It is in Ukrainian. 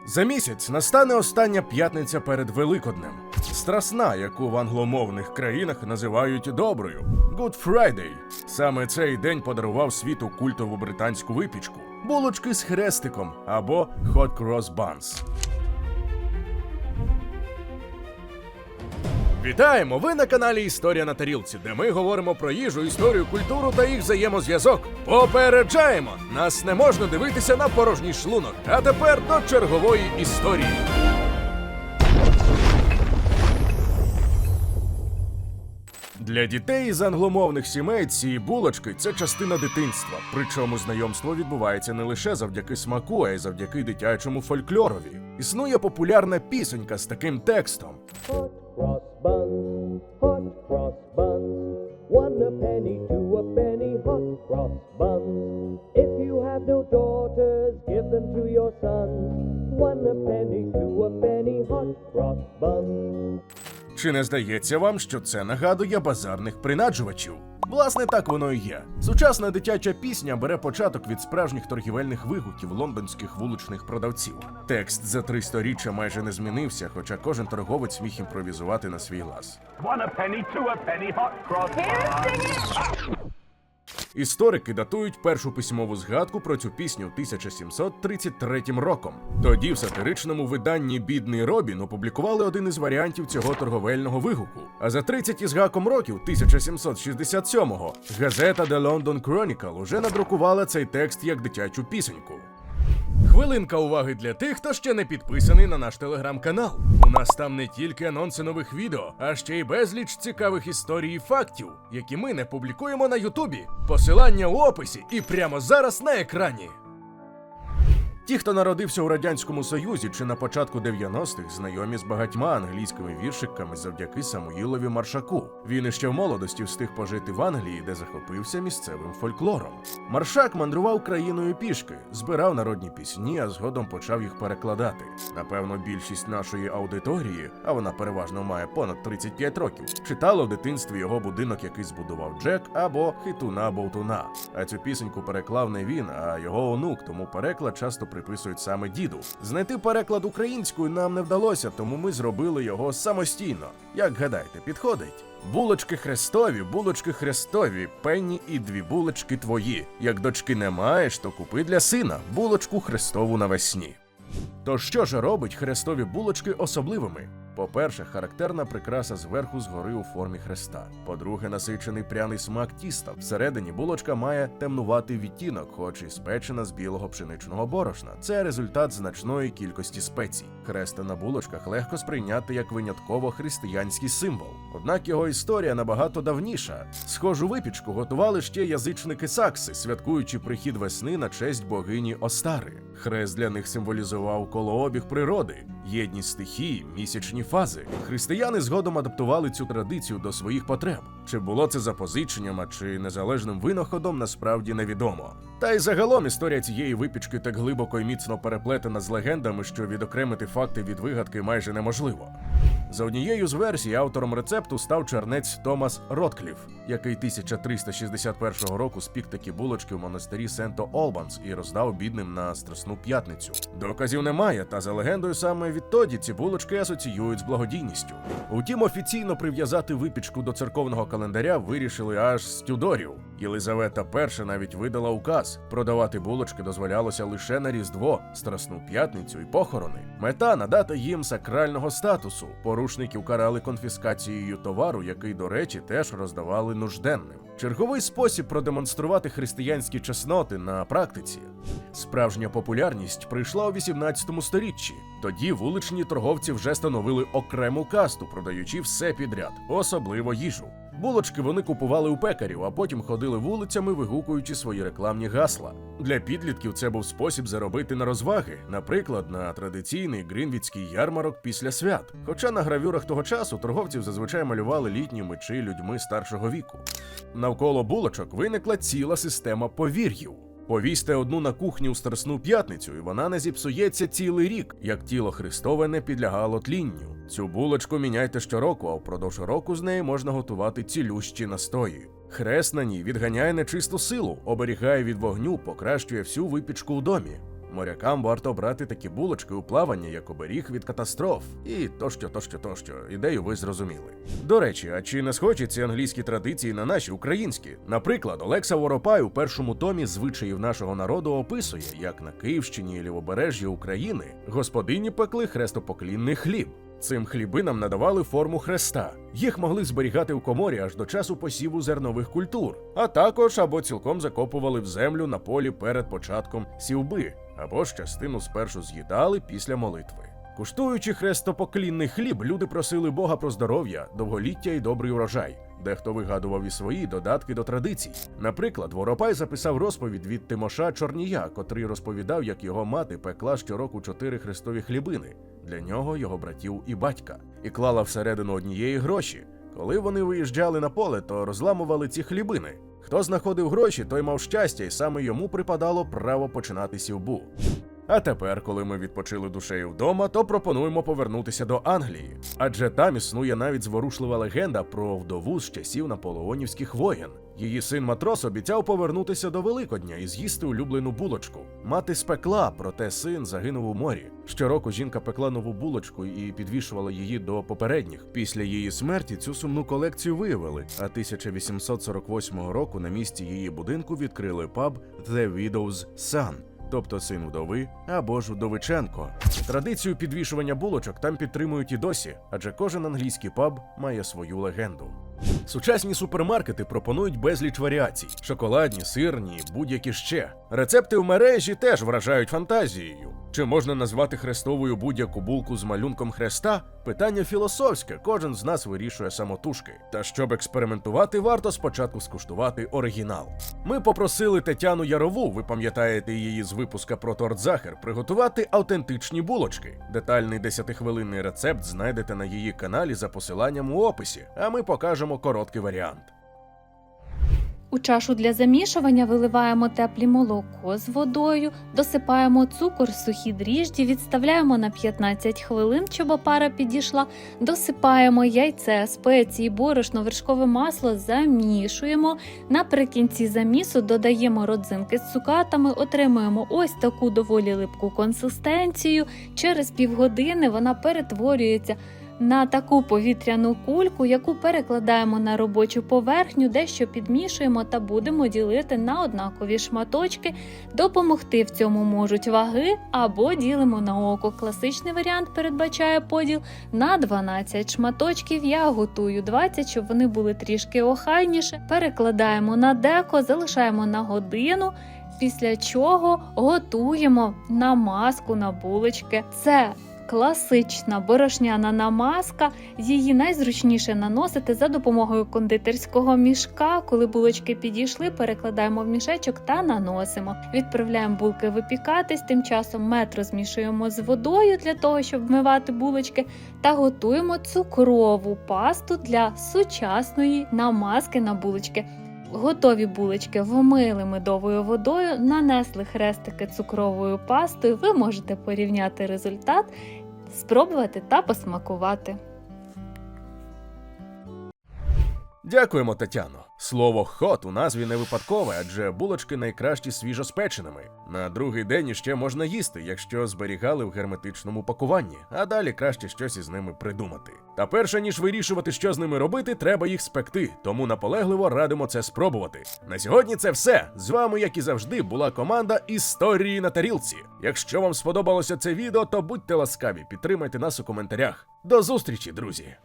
За місяць настане остання п'ятниця перед Великоднем. Страсна, яку в англомовних країнах називають доброю – Good Friday. Саме цей день подарував світу культову британську випічку – булочки з хрестиком або Hot Cross Buns. Вітаємо! Ви на каналі Історія на тарілці, де ми говоримо про їжу, історію, культуру та їх взаємозв'язок. Попереджаємо! Нас не можна дивитися на порожній шлунок. А тепер до чергової історії. Для дітей із англомовних сімей ці булочки – це частина дитинства. Причому знайомство відбувається не лише завдяки смаку, а й завдяки дитячому фольклорові. Існує популярна пісенька з таким текстом. Hot cross buns, 1 a penny, 2 a penny, hot cross buns. If you have no daughters, give them to your sons. 1 a penny, 2 a penny, hot cross buns. Чи не здається вам, що це нагадує базарних принаджувачів? Власне, так воно і є. Сучасна дитяча пісня бере початок від справжніх торгівельних вигуків лондонських вуличних продавців. Текст за 3 сторіччя майже не змінився, хоча кожен торговець міг імпровізувати на свій лад. 1 a penny, 2 a penny, hot cross buns. Історики датують першу письмову згадку про цю пісню 1733 роком. Тоді в сатиричному виданні «Бідний Робін» опублікували один із варіантів цього торговельного вигуку. А за 30 із гаком років 1767-го газета The London Chronicle уже надрукувала цей текст як дитячу пісеньку. Хвилинка уваги для тих, хто ще не підписаний на наш телеграм-канал. У нас там не тільки анонси нових відео, а ще й безліч цікавих історій і фактів, які ми не публікуємо на Ютубі. Посилання у описі і прямо зараз на екрані. Ті, хто народився у Радянському Союзі чи на початку 90-х, знайомі з багатьма англійськими віршиками завдяки Самуїлові Маршаку. Він іще в молодості встиг пожити в Англії, де захопився місцевим фольклором. Маршак мандрував країною пішки, збирав народні пісні, а згодом почав їх перекладати. Напевно, більшість нашої аудиторії, а вона переважно має понад 35 років, читала в дитинстві його будинок, який збудував Джек, або Хитуна-Бовтуна. А цю пісеньку переклав не він, а його онук, тому переклад часто приписують саме діду. Знайти переклад українською нам не вдалося, тому ми зробили його самостійно. Як гадаєте, підходить? Булочки хрестові, пенні і 2 булочки твої. Як дочки не маєш, то купи для сина булочку хрестову навесні. То що ж робить хрестові булочки особливими? По-перше, характерна прикраса зверху згори у формі хреста. По-друге, насичений пряний смак тіста. Всередині булочка має темнуватий відтінок, хоч і спечена з білого пшеничного борошна. Це результат значної кількості спецій. Хреста на булочках легко сприйняти як винятково християнський символ. Однак його історія набагато давніша. Схожу випічку готували ще язичники Сакси, святкуючи прихід весни на честь богині Остари. Хрест для них символізував колообіг природи, єдність стихій, місячні фази. Християни згодом адаптували цю традицію до своїх потреб. Чи було це запозиченням, а чи незалежним винаходом, насправді невідомо. Та й загалом історія цієї випічки так глибоко і міцно переплетена з легендами, що відокремити факти від вигадки майже неможливо. За однією з версій, автором рецепту став чернець Томас Роткліф, який 1361 року спік такі булочки в монастирі Сенто-Олбанс і роздав бідним на Страсну п'ятницю. Доказів немає, та за легендою саме відтоді ці булочки асоціюють з благодійністю. Утім, офіційно прив'язати випічку до церковного календаря вирішили аж з Тюдорів. Єлизавета І навіть видала указ – продавати булочки дозволялося лише на Різдво, Страсну п'ятницю і похорони. Мета – надати їм сакрального статусу. Порушників карали конфіскацією товару, який, до речі, теж роздавали нужденним. Черговий спосіб продемонструвати християнські чесноти на практиці. Справжня популярність прийшла у 18 сторіччі. Тоді вуличні торговці вже становили окрему касту, продаючи все підряд, особливо їжу. Булочки вони купували у пекарів, а потім ходили вулицями, вигукуючи свої рекламні гасла. Для підлітків це був спосіб заробити на розваги, наприклад, на традиційний грінвіцький ярмарок після свят. Хоча на гравюрах того часу торговців зазвичай малювали літні мечі людьми старшого віку. Навколо булочок виникла ціла система повір'їв. Повісьте одну на кухні у Страсну п'ятницю, і вона не зіпсується цілий рік, як тіло Христове не підлягало тлінню. Цю булочку міняйте щороку, а впродовж року з неї можна готувати цілющі настої. Хрест на ній відганяє нечисту силу, оберігає від вогню, покращує всю випічку у домі. Морякам варто брати такі булочки у плавання, як оберіг від катастроф. І тощо. Ідею ви зрозуміли. До речі, а чи не схожі ці англійські традиції на наші українські? Наприклад, Олекса Воропай у першому томі звичаїв нашого народу описує, як на Київщині і лівобережжі України господині пекли хрестопоклінний хліб. Цим хлібинам надавали форму хреста. Їх могли зберігати в коморі аж до часу посіву зернових культур, а також або цілком закопували в землю на полі перед початком сівби, або ж частину спершу з'їдали після молитви. Куштуючи хрестопоклінний хліб, люди просили Бога про здоров'я, довголіття і добрий урожай. Дехто вигадував і свої додатки до традицій. Наприклад, Воропай записав розповідь від Тимоша Чорнія, котрий розповідав, як його мати пекла щороку 4 хрестові хлібини для нього, його братів і батька, і клала всередину однієї гроші. Коли вони виїжджали на поле, то розламували ці хлібини. Хто знаходив гроші, той мав щастя, і саме йому припадало право починати сівбу. А тепер, коли ми відпочили душею вдома, то пропонуємо повернутися до Англії. Адже там існує навіть зворушлива легенда про вдову з часів наполеонівських воєн. Її син матрос обіцяв повернутися до Великодня і з'їсти улюблену булочку. Мати спекла, проте син загинув у морі. Щороку жінка пекла нову булочку і підвішувала її до попередніх. Після її смерті цю сумну колекцію виявили, а 1848 року на місці її будинку відкрили паб «The Widow's Son», тобто син вдови або ж вдовиченко. Традицію підвішування булочок там підтримують і досі, адже кожен англійський паб має свою легенду. Сучасні супермаркети пропонують безліч варіацій – шоколадні, сирні, будь-які ще. Рецепти в мережі теж вражають фантазією. Чи можна назвати хрестовою будь-яку булку з малюнком хреста? Питання філософське, кожен з нас вирішує самотужки. Та щоб експериментувати, варто спочатку скуштувати оригінал. Ми попросили Тетяну Ярову, ви пам'ятаєте її з випуска про торт Захер, приготувати автентичні булочки. Детальний 10-хвилинний рецепт знайдете на її каналі за посиланням у описі, а ми покажемо короткий варіант. У чашу для замішування виливаємо тепле молоко з водою, досипаємо цукор, сухі дріжджі, відставляємо на 15 хвилин, щоб опара підійшла, досипаємо яйце, спеції, борошно, вершкове масло, замішуємо. Наприкінці замісу додаємо родзинки з цукатами, отримуємо ось таку доволі липку консистенцію. Через півгодини вона перетворюється на таку повітряну кульку, яку перекладаємо на робочу поверхню, дещо підмішуємо та будемо ділити на однакові шматочки. Допомогти в цьому можуть ваги або ділимо на око. Класичний варіант передбачає поділ на 12 шматочків. Я готую 20, щоб вони були трішки охайніше. Перекладаємо на деко, залишаємо на годину, після чого готуємо намазку на булочки. Це класична борошняна намазка, її найзручніше наносити за допомогою кондитерського мішка. Коли булочки підійшли, перекладаємо в мішечок та наносимо. Відправляємо булки випікатись, тим часом мед розмішуємо з водою для того, щоб вмивати булочки, та готуємо цукрову пасту для сучасної намазки на булочки. Готові булочки вмили медовою водою, нанесли хрестики цукровою пастою. Ви можете порівняти результат, спробувати та посмакувати. Дякуємо, Тетяно. Слово «хот» у назві не випадкове, адже булочки найкращі свіжоспеченими. На другий день іще можна їсти, якщо зберігали в герметичному пакуванні, а далі краще щось із ними придумати. Та перше, ніж вирішувати, що з ними робити, треба їх спекти, тому наполегливо радимо це спробувати. На сьогодні це все. З вами, як і завжди, була команда «Історії на тарілці». Якщо вам сподобалося це відео, то будьте ласкаві, підтримайте нас у коментарях. До зустрічі, друзі!